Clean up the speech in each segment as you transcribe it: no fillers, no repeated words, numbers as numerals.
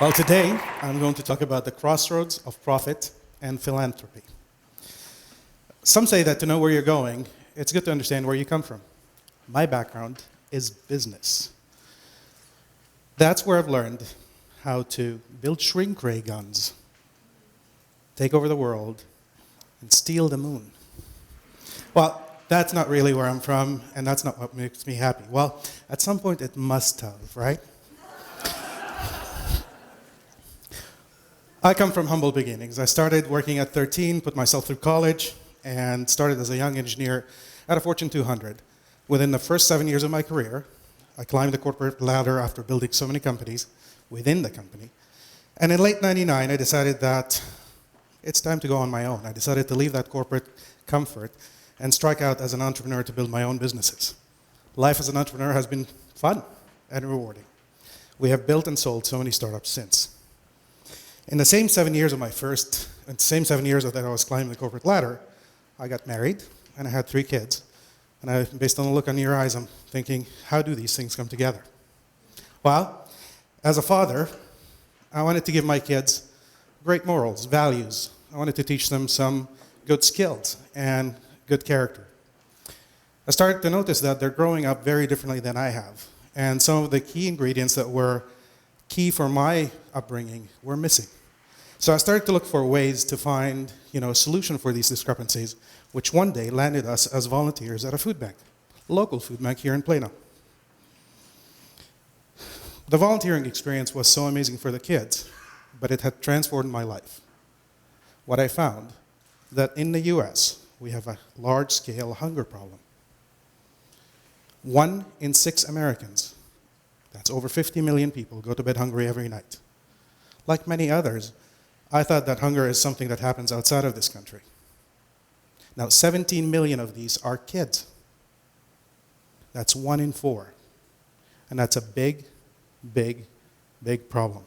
Well, today I'm going to talk about the crossroads of profit and philanthropy. Some say that to know where you're going, it's good to understand where you come from. My background is business. That's where I've learned how to build shrink ray guns, take over the world, and steal the moon. Well, that's not really where I'm from, and that's not what makes me happy. Well, at some point it must have, right? I come from humble beginnings. I started working at 13, put myself through college, and started as a young engineer at a Fortune 200. Within the first 7 years of my career, I climbed the corporate ladder after building so many companies within the company. And in late 99, I decided that it's time to go on my own. I decided to leave that corporate comfort and strike out as an entrepreneur to build my own businesses. Life as an entrepreneur has been fun and rewarding. We have built and sold so many startups since. In the same 7 years of that I was climbing the corporate ladder, I got married and I had 3 kids. And based on the look on your eyes, I'm thinking, how do these things come together? Well, as a father, I wanted to give my kids great morals, values. I wanted to teach them some good skills and good character. I started to notice that they're growing up very differently than I have. And some of the key ingredients that were key for my upbringing were missing. So I started to look for ways to find, a solution for these discrepancies, which one day landed us as volunteers at a food bank, a local food bank here in Plano. The volunteering experience was so amazing for the kids, but it had transformed my life. What I found, that in the US, we have a large-scale hunger problem. 1 in 6 Americans, that's over 50 million people, go to bed hungry every night. Like many others, I thought that hunger is something that happens outside of this country. Now, 17 million of these are kids. That's 1 in 4. And that's a big, big, big problem.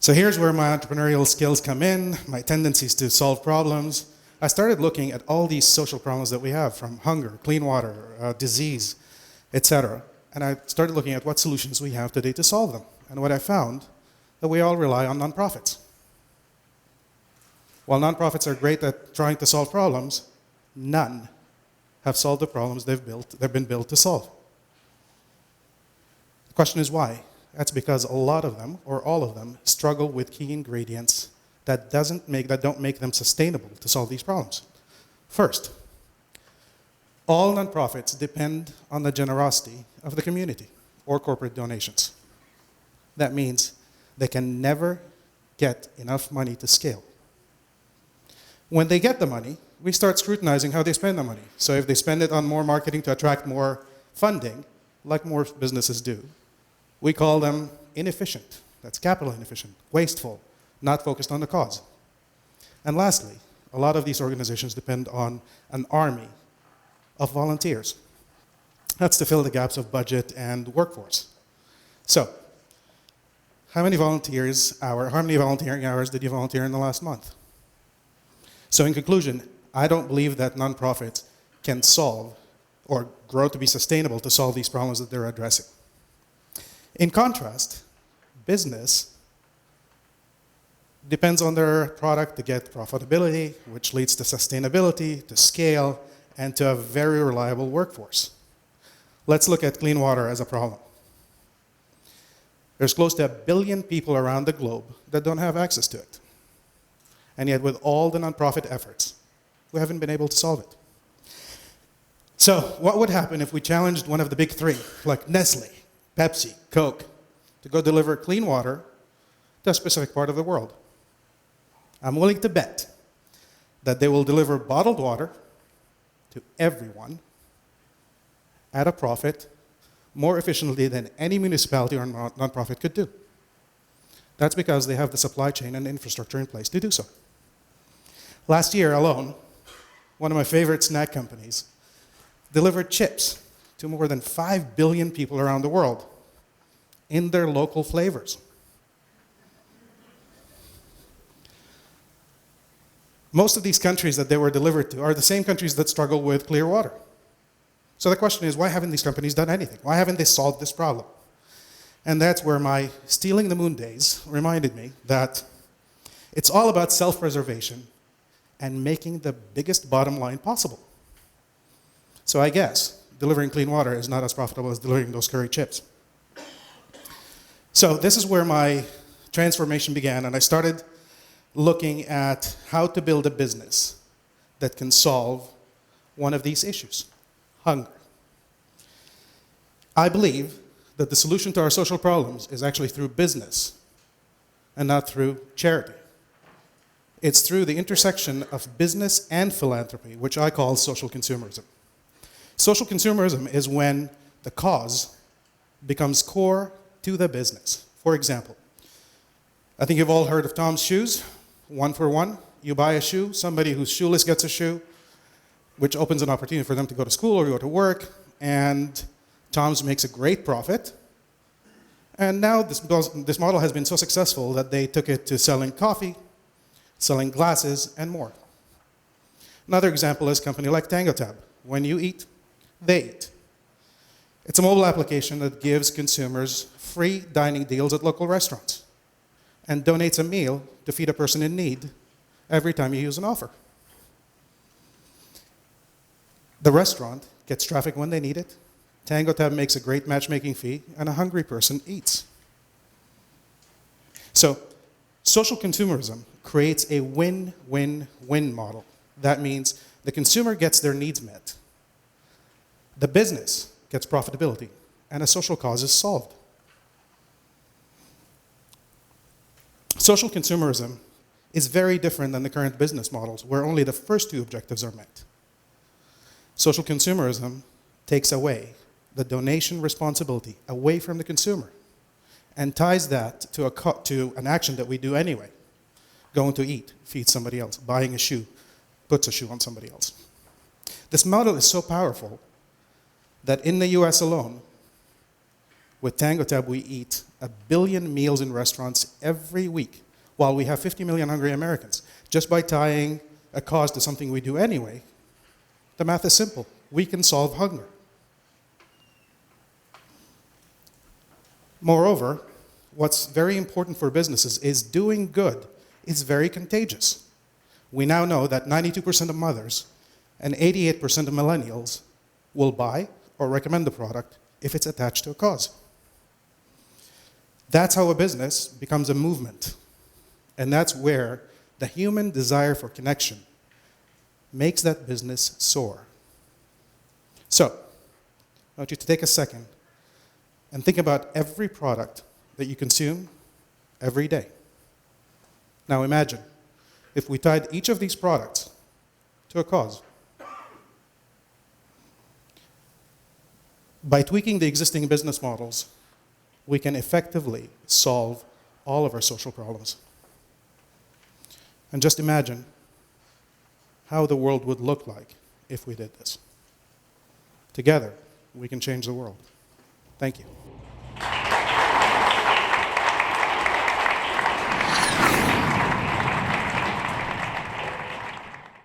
So here's where my entrepreneurial skills come in, my tendencies to solve problems. I started looking at all these social problems that we have, from hunger, clean water, disease, etc. And I started looking at what solutions we have today to solve them. And what I found, that we all rely on nonprofits. While nonprofits are great at trying to solve problems, none have solved the problems they've been built to solve. The question is why? That's because a lot of them, or all of them, struggle with key ingredients that don't make them sustainable to solve these problems. First, all nonprofits depend on the generosity of the community or corporate donations. That means they can never get enough money to scale. When they get the money, we start scrutinizing how they spend the money. So if they spend it on more marketing to attract more funding, like more businesses do, we call them inefficient. That's capital inefficient, wasteful, not focused on the cause. And lastly, a lot of these organizations depend on an army of volunteers. That's to fill the gaps of budget and workforce. So, how many volunteering hours did you volunteer in the last month? So in conclusion, I don't believe that nonprofits can solve or grow to be sustainable to solve these problems that they're addressing. In contrast, business depends on their product to get profitability, which leads to sustainability, to scale, and to a very reliable workforce. Let's look at clean water as a problem. There's close to 1 billion people around the globe that don't have access to it. And yet, with all the nonprofit efforts, we haven't been able to solve it. So, what would happen if we challenged one of the big 3, like Nestle, Pepsi, Coke, to go deliver clean water to a specific part of the world? I'm willing to bet that they will deliver bottled water to everyone at a profit more efficiently than any municipality or nonprofit could do. That's because they have the supply chain and infrastructure in place to do so. Last year alone, one of my favorite snack companies delivered chips to more than 5 billion people around the world in their local flavors. Most of these countries that they were delivered to are the same countries that struggle with clear water. So the question is, why haven't these companies done anything? Why haven't they solved this problem? And that's where my stealing the moon days reminded me that it's all about self-preservation and making the biggest bottom line possible. So I guess delivering clean water is not as profitable as delivering those curry chips. So this is where my transformation began, and I started looking at how to build a business that can solve one of these issues, hunger. I believe that the solution to our social problems is actually through business and not through charity. It's through the intersection of business and philanthropy, which I call social consumerism. Social consumerism is when the cause becomes core to the business. For example, I think you've all heard of Tom's Shoes, 1 for 1. You buy a shoe, somebody who's shoeless gets a shoe, which opens an opportunity for them to go to school or go to work, and Tom's makes a great profit. And now this model has been so successful that they took it to selling coffee, selling glasses, and more. Another example is a company like TangoTab. When you eat, they eat. It's a mobile application that gives consumers free dining deals at local restaurants and donates a meal to feed a person in need every time you use an offer. The restaurant gets traffic when they need it. TangoTab makes a great matchmaking fee, and a hungry person eats. So, social consumerism creates a win-win-win model. That means the consumer gets their needs met, the business gets profitability, and a social cause is solved. Social consumerism is very different than the current business models, where only the first two objectives are met. Social consumerism takes away the donation responsibility away from the consumer and ties that to an action that we do anyway. Going to eat, feed somebody else. Buying a shoe, puts a shoe on somebody else. This model is so powerful that in the US alone, with TangoTab, we eat 1 billion meals in restaurants every week, while we have 50 million hungry Americans. Just by tying a cause to something we do anyway, the math is simple. We can solve hunger. Moreover, what's very important for businesses is doing good is very contagious. We now know that 92% of mothers and 88% of millennials will buy or recommend the product if it's attached to a cause. That's how a business becomes a movement. And that's where the human desire for connection makes that business soar. So, I want you to take a second and think about every product that you consume every day. Now imagine if we tied each of these products to a cause. By tweaking the existing business models, we can effectively solve all of our social problems. And just imagine how the world would look like if we did this. Together, we can change the world. Thank you.